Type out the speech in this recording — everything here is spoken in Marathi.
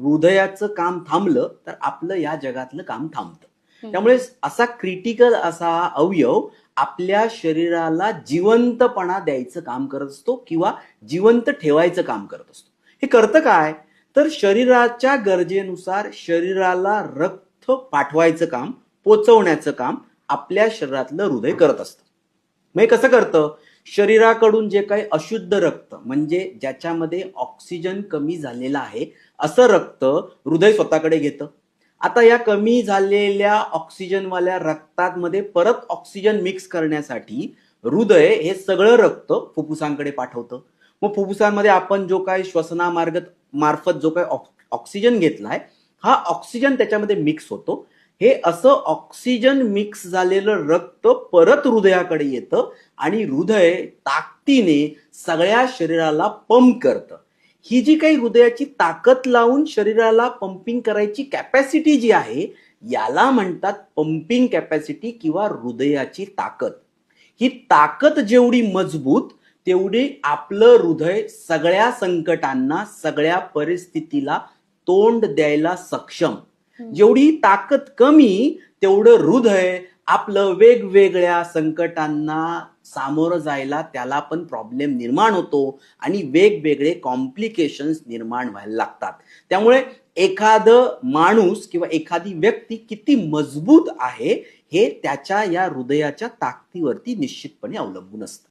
हृदयाचं काम थांबलं तर आपलं या जगातलं काम थांबतं. हं. त्यामुळे असा क्रिटिकल असा अवयव आपल्या शरीराला जिवंतपणा द्यायचं काम करत असतो किंवा जिवंत ठेवायचं काम करत असतो. हे करतं काय? तर शरीराच्या गरजेनुसार शरीराला रक्त पाठवायचं काम, पोचवण्याचं काम आपल्या शरीरातलं हृदय करत असतं. म्हणजे कसं करतं? शरीराकडून जे काही अशुद्ध रक्त म्हणजे ज्याच्यामध्ये ऑक्सिजन कमी झालेला आहे असं रक्त हृदय स्वतःकडे घेतं. आता या कमी झालेल्या ऑक्सिजनवाल्या रक्तामध्ये परत ऑक्सिजन मिक्स करण्यासाठी हृदय हे सगळं रक्त फुफ्फुसांकडे पाठवतं. मग फुफ्फुसांमध्ये आपण जो काही श्वसनामार्ग मार्फत जो काही ऑक्सिजन घेतलाय हा ऑक्सिजन त्याच्यामध्ये मिक्स होतो. हे असं ऑक्सिजन मिक्स झालेलं रक्त परत हृदयाकडे येतं आणि हृदय ताकदीने सगळ्या शरीराला पंप करतं. ही जी काही हृदयाची ताकद लावून शरीराला पंपिंग करायची कॅपॅसिटी जी आहे याला म्हणतात पंपिंग कॅपॅसिटी किंवा हृदयाची ताकद. ही ताकद जेवढी मजबूत तेवढी आपलं हृदय सगळ्या संकटांना सगळ्या परिस्थितीला तोंड द्यायला सक्षम. जेवढी ताकद कमी तेवढं हृदय आपलं वेगवेगळ्या संकटांना सामोरं जायला त्याला पण प्रॉब्लेम निर्माण होतो आणि वेगवेगळे कॉम्प्लिकेशन्स निर्माण व्हायला लागतात. त्यामुळे एखादं माणूस किंवा एखादी व्यक्ती किती मजबूत आहे हे त्याच्या या हृदयाच्या ताकदीवरती निश्चितपणे अवलंबून असतं.